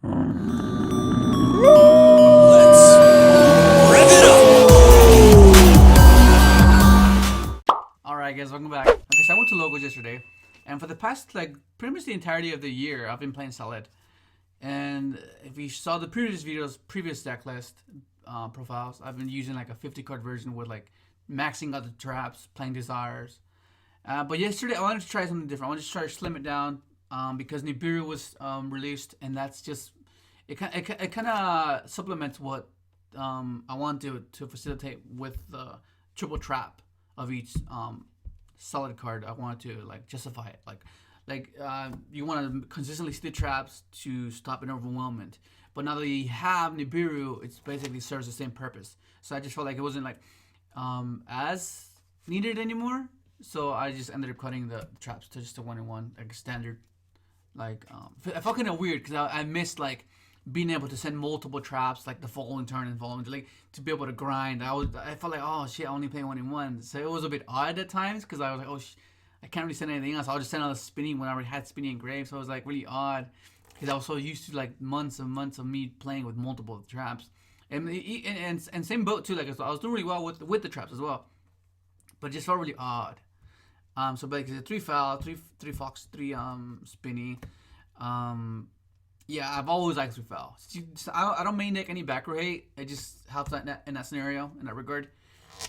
Alright guys, welcome back. Okay, so I went to Logos yesterday, and for the past, pretty much the entirety of the year, I've been playing Solid. And if you saw the previous videos, previous deck list profiles, I've been using like a 50 card version with like maxing out the traps, playing Desires. But yesterday I wanted to try something different. I wanted to try to slim it down because NIBIRU was released, and that's just, it kind of supplements what I want to facilitate with the triple trap of each solid card. I wanted to like justify it, you want to consistently see the traps to stop an overwhelmment. But now that you have Nibiru, it basically serves the same purpose. So I just felt like it wasn't like as needed anymore. So I just ended up cutting the traps to just a 1-in-1, like standard. I felt kind of weird because I missed like being able to send multiple traps like the following turn and following, like to be able to grind. I felt like, oh shit, I only play 1-in-1. So it was a bit odd at times because I was like, oh I can't really send anything else. I'll just send out a spinny when I already had spinny engraved. So it was like really odd because I was so used to like months and months of me playing with multiple traps. And same boat too. Like I was doing really well with the traps as well, but it just felt really odd. So basically 3 foul, 3 fox, 3 spinny. Yeah, I've always liked 3 foul. I don't main deck any back row hate. It just helps in that scenario, in that regard.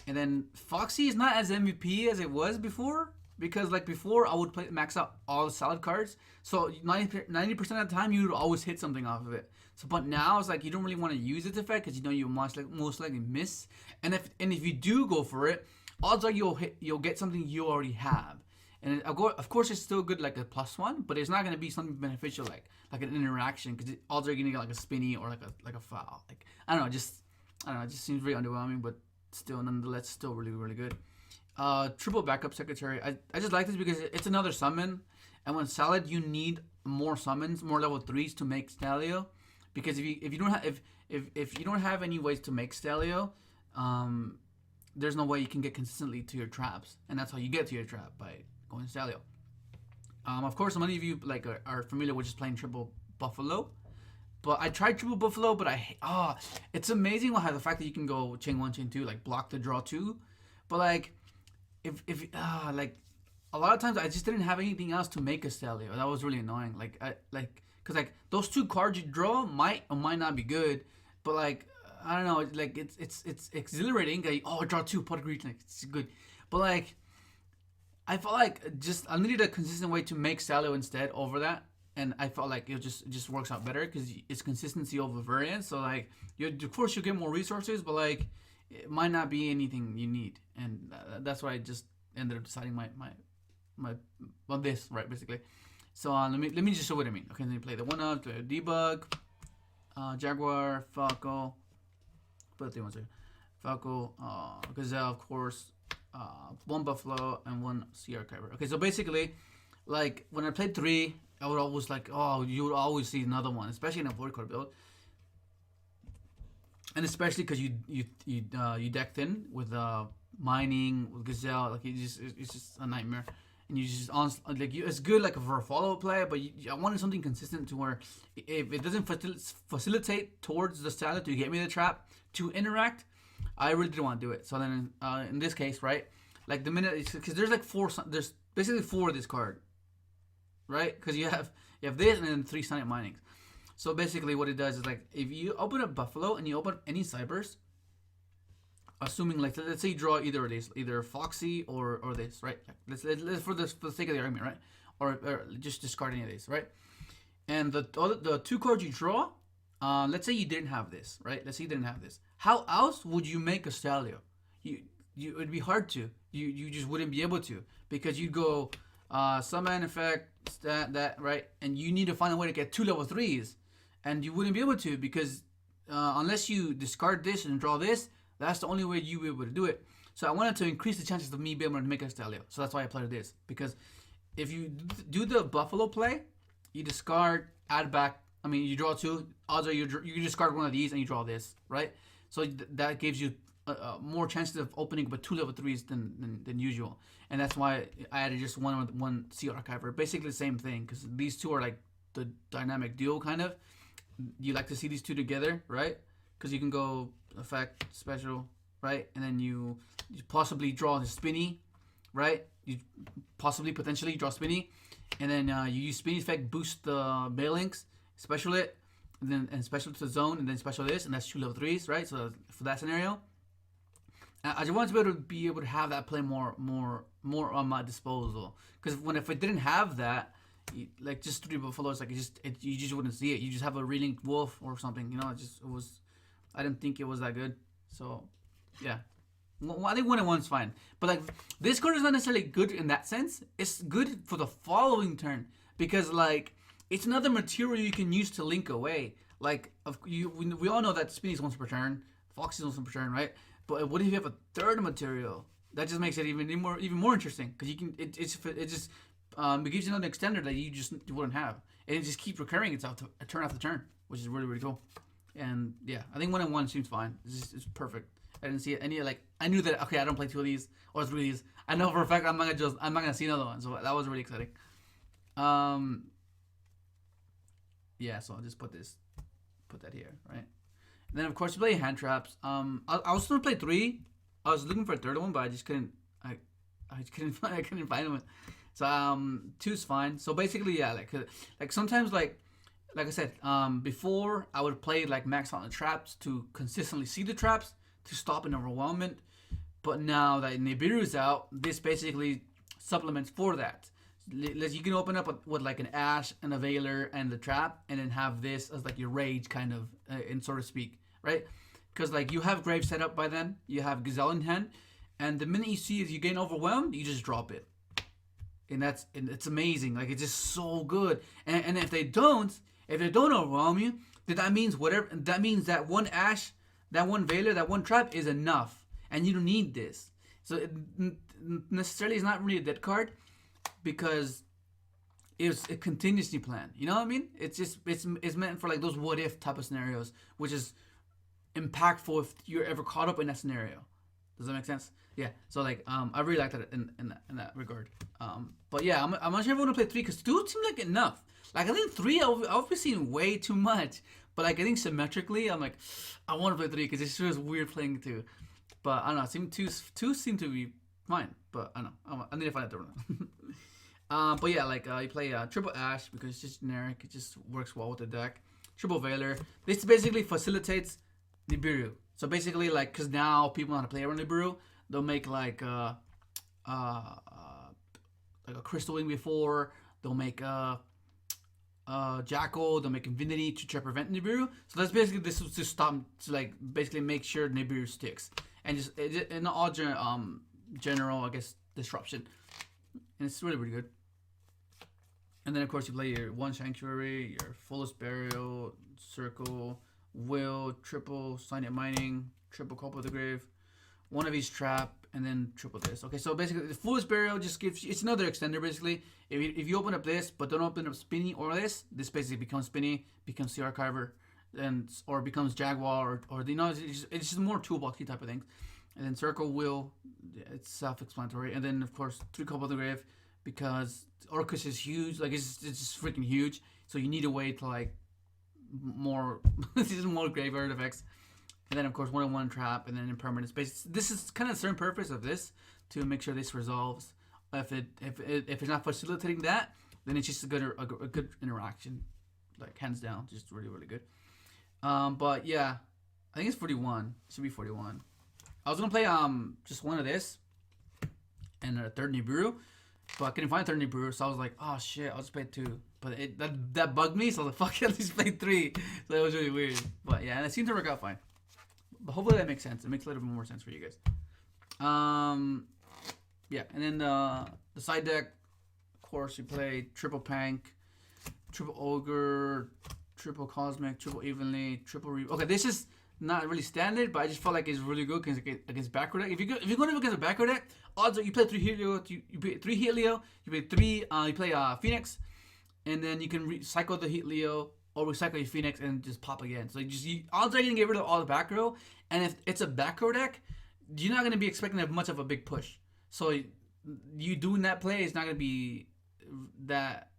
And then Foxy is not as MVP as it was before. Because like before, I would max out all the solid cards. So 90% of the time, you would always hit something off of it. So, but now it's like you don't really want to use its effect because you know you most likely miss. And if you do go for it, odds are you'll get something you already have. And of course, it's still good like a +1, but it's not going to be something beneficial like an interaction because odds are you're going to get like a spinny or like a foul. Like I don't know, it just seems very underwhelming, but still nonetheless still really really good. Triple backup secretary. I just like this because it's another summon, and when Salad you need more summons, more level 3s to make Stalio, because if you don't have any ways to make Stalio, there's no way you can get consistently to your traps, and that's how you get to your trap, by going Stalio. Of course, many of you like are familiar with just playing triple Buffalo, but I tried triple Buffalo, but it's amazing how the fact that you can go chain 1, chain 2, like block the draw 2, but like. If like a lot of times I just didn't have anything else to make a Stalio. That was really annoying. Because like those 2 cards you draw might or might not be good, but like I don't know. Like it's exhilarating. Like, oh, draw 2, pot greed, like it's good. But like I felt like I needed a consistent way to make Stalio instead over that, and I felt like it just works out better because it's consistency over variance. So like of course you get more resources, but like. It might not be anything you need, and that's why I just ended up deciding well, this right basically. So let me just show what I mean. Okay, then you play the 1-up, debug, Jaguar, Falco, put the 1 second, Falco, Gazelle, of course, 1 Buffalo and 1 Sea Archiver. Okay, so basically, like when I played 3, I would always like, oh, you would always see another one, especially in a void card build. And especially because you deck thin with mining, with Gazelle, like it's just a nightmare. And you just it's good like for a follow play, but I wanted something consistent to where if it doesn't facilitate towards the Stalio to get me the trap to interact, I really didn't want to do it. So then in this case, right, like the minute because there's like there's basically 4 of this card, right? Because you have this and then 3 Sonic Minings. So basically what it does is like if you open up Buffalo and you open up any Cybers, assuming like let's say you draw either of these, either Foxy or this, right? Like, let's for the sake of the argument, right? Or just discard any of these, right? And the 2 cards you draw, let's say you didn't have this, right? Let's say you didn't have this. How else would you make a Stalio? It'd be hard to. You just wouldn't be able to because you'd go summon effect that right, and you need to find a way to get 2 level 3s. And you wouldn't be able to because unless you discard this and draw this, that's the only way you would be able to do it. So I wanted to increase the chances of me being able to make a Stalio. So that's why I played this. Because if you do the Buffalo play, you discard, add back. I mean, you draw 2. Odds are you discard one of these and you draw this, right? So that gives you more chances of opening but 2 level 3s than usual. And that's why I added just one Sea Archiver. Basically the same thing because these 2 are like the dynamic duo kind of. you like to see these two together, right? Because you can go effect, special, right? And then you possibly draw the spinny, right? You possibly, potentially draw spinny. And then you use spinny effect, boost the Balinks, special it, and special to the zone, and then special this, and that's 2 level 3s, right? So for that scenario, I just wanted to be able to have that play more on my disposal. Because if it didn't have that, like just 3 buffaloes, like you just wouldn't see it. You just have a relinked wolf or something, you know. It was, I didn't think it was that good. So yeah, well, I think 1-1 is fine. But like this card is not necessarily good in that sense. It's good for the following turn because like it's another material you can use to link away. Like we all know that Spinny is once per turn, Foxy is once per turn, right? But what if you have a third material? That just makes it even more interesting because you can it gives you another extender that you wouldn't have, and it just keeps recurring itself to turn after turn, which is really cool. And yeah, I think 1-1 seems fine. It's perfect. I didn't see any like I knew that okay I don't play 2 of these or 3 of these. I know for a fact I'm not gonna see another one, so that was really exciting. Yeah, so I'll just put that here, right? And then of course you play hand traps. I was gonna play 3. I was looking for a third one, but I just couldn't. I couldn't find one. So 2's fine. So basically, yeah, like sometimes like I said, before I would play like max out the traps to consistently see the traps to stop an overwhelmment. But now that NIBIRU is out, this basically supplements for that. You can open up with like an Ash and a Veiler and the trap, and then have this as like your rage kind of, in so to speak, right? Because like you have Grave set up by then, you have Gazelle in hand, and the minute you see as you getting overwhelmed, you just drop it, and it's amazing. Like it's just so good. And if they don't overwhelm you, then that means that one Ash, that one Veiler, that one trap is enough, and you don't need this. So it necessarily is not really a dead card because it's a contingency plan. You know what I mean? It's meant for like those what if type of scenarios, which is impactful if you're ever caught up in that scenario. Does that make sense? Yeah. So like I really like that in that regard. But yeah, I'm not sure if I want to play 3 because 2 seems like enough. Like I think 3 I've been seeing way too much. But like I think symmetrically, I'm like I want to play 3 because it feels weird playing 2. But I don't know. Two seem to be fine. But I don't know. I need to find a third one. But yeah, like you play triple Ash because it's just generic. It just works well with the deck. Triple Veiler. This basically facilitates NIBIRU. So basically, like, because now people know how to play around NIBIRU, they'll make like a Crystal Wing before. They'll make Jackal. They'll make Infinity to try to prevent NIBIRU. So that's basically this was to stop to like basically make sure NIBIRU sticks and just in all general I guess disruption. And it's really good. And then of course you play your 1 Sanctuary, your Fullest Burial, Circle, Will, triple Signet Mining, triple Copper of the Grave, 1 of each trap, and then triple this. Okay, so basically the Fullest Burial just gives you, it's another extender basically. If you open up this, but don't open up Spinny or this basically becomes Spinny, becomes the Archiver, or becomes Jaguar, or you know, it's just more toolboxy type of things. And then Circle, Will, it's self-explanatory. And then of course 3 Copper of the Grave, because Orcus is huge, like it's just freaking huge. So you need a way to like more more graveyard effects. And then of course 1/1 trap, and then impermanent space. This is kind of the certain purpose of this to make sure this resolves. If it's not facilitating that, then it's just a good interaction, like hands down, just really good. But yeah, I think it's 41. It should be 41. I was gonna play just 1 of this and a third NIBIRU, but I couldn't find a third NIBIRU, so I was like, oh shit, I'll just play 2. But that bugged me, so I was like, fuck it, I'll just play 3. So that was really weird. But yeah, and it seemed to work out fine. But hopefully that makes sense. It makes a little bit more sense for you guys. Yeah, and then the side deck, of course, you play triple Pank, triple Ogre, triple Cosmic, triple Evenly, triple Okay, this is not really standard, but I just felt like it's really good against backrow deck. If you're going against a backrow deck, odds are you play 3 Helio, you play 3 Helio, you play 3, you play Phoenix, and then you can recycle the Helio or recycle your Phoenix and just pop again. So odds are you gonna get rid of all the back row, and if it's a back row deck, you're not gonna be expecting much of a big push. So you doing that play is not gonna be that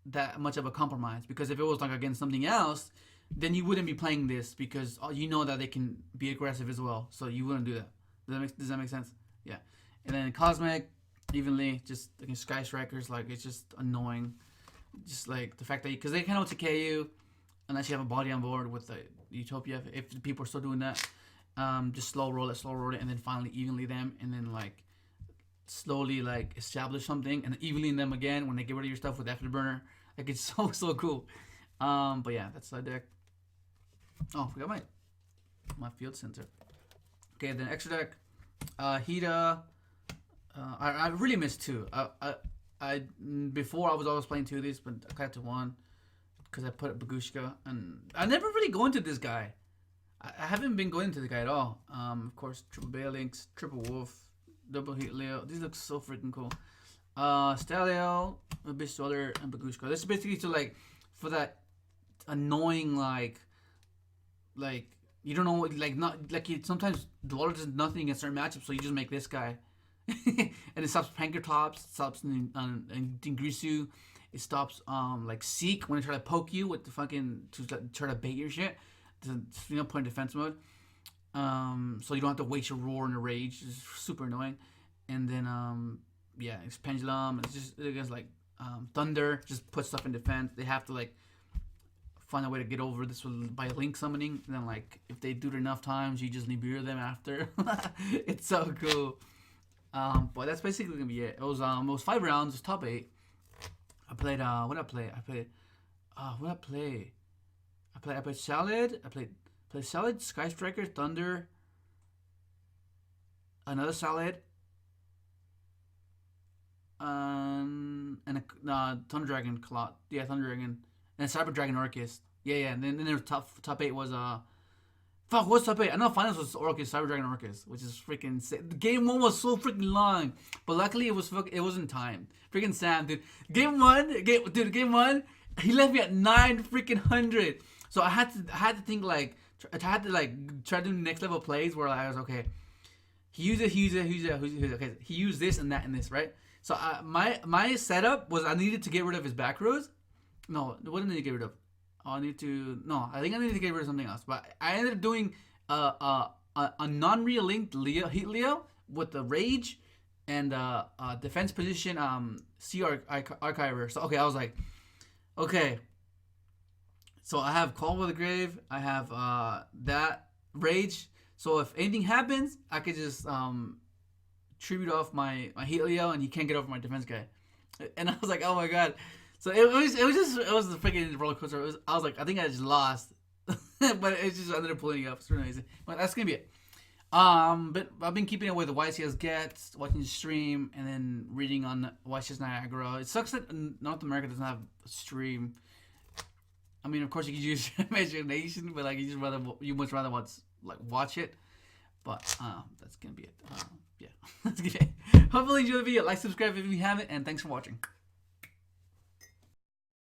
that much of a compromise, because if it was like against something else, then you wouldn't be playing this, because you know that they can be aggressive as well, so you wouldn't do that. Does that make sense? Yeah. And then cosmic, evenly, just against Sky Strikers, like it's just annoying. Just like the fact that because they can OTK you unless you have a body on board with the Utopia. If the people are still doing that, just slow roll it, and then finally evenly them, and then like slowly like establish something, and then evenly them again when they get rid of your stuff with Afterburner. Like it's so cool. But yeah, that's that deck. Oh, I forgot my field center. Okay, then extra deck, Hida. I really missed two. I before I was always playing two of these, but I cut it to one because I put up Bagushka, and I never really go into this guy. I haven't been going into the guy at all. Of course, triple Balinks, triple Wolf, double Heat Leo. These look so freaking cool. Stalio, Abyss Solar, and Bagushka. This is basically to like for that annoying like you don't know like not like you, sometimes Dweller does nothing against certain matchups, so you just make this guy. And it stops Pankertops, it stops Dingrisu, it stops like Seek when they try to poke you with the fucking to try to bait your shit. There's point in defense mode. So you don't have to waste your roar and a rage. It's super annoying. And then yeah, it's Pendulum. It's just against like Thunder, just put stuff in defense. They have to like find a way to get over this by link summoning. And then like if they do it enough times, you just Nibiru them after. It's so cool. But that's basically gonna be it. It was 5 rounds. It was top 8. I played what did I play? I played Salad. I played Salad, Sky Striker, Thunder, another Salad, and a Thunder Dragon Clot. Yeah, Thunder Dragon, and Cyber Dragon Orcus. Yeah. And then there was top 8 was Fuck, what's top 8? I know finals was Orcus, Cyber Dragon Orcus, which is freaking sick. Game 1 was so freaking long, but luckily it wasn't timed. Freaking Sam, dude. Game 1, he left me at 9 freaking hundred. So I had to think like, I had to like try to do next level plays where I was okay. He used it. Okay, he used this and that and this, right? So my setup was I needed to get rid of his back rows. No, what did I need to get rid of? I think I need to get rid of something else. But I ended up doing a non-real linked Heat Leo with the Rage and defense position Archiver. So okay, I was like, okay. So I have Call of the Grave. I have that Rage. So if anything happens, I could just tribute off my Heat Leo, and he can't get over my defense guy. And I was like, oh my god. So it was the freaking roller coaster. I was like, I think I just lost, but it just ended up pulling up. It's really amazing. But that's gonna be it. But I've been keeping it with the YCS Gets, watching the stream, and then reading on YCS Niagara. It sucks that North America doesn't have a stream. I mean, of course you could use your imagination, but like you much rather watch it. But that's gonna be it. Yeah, that's gonna be it. Hopefully you enjoy the video. Like, subscribe if you haven't, and thanks for watching.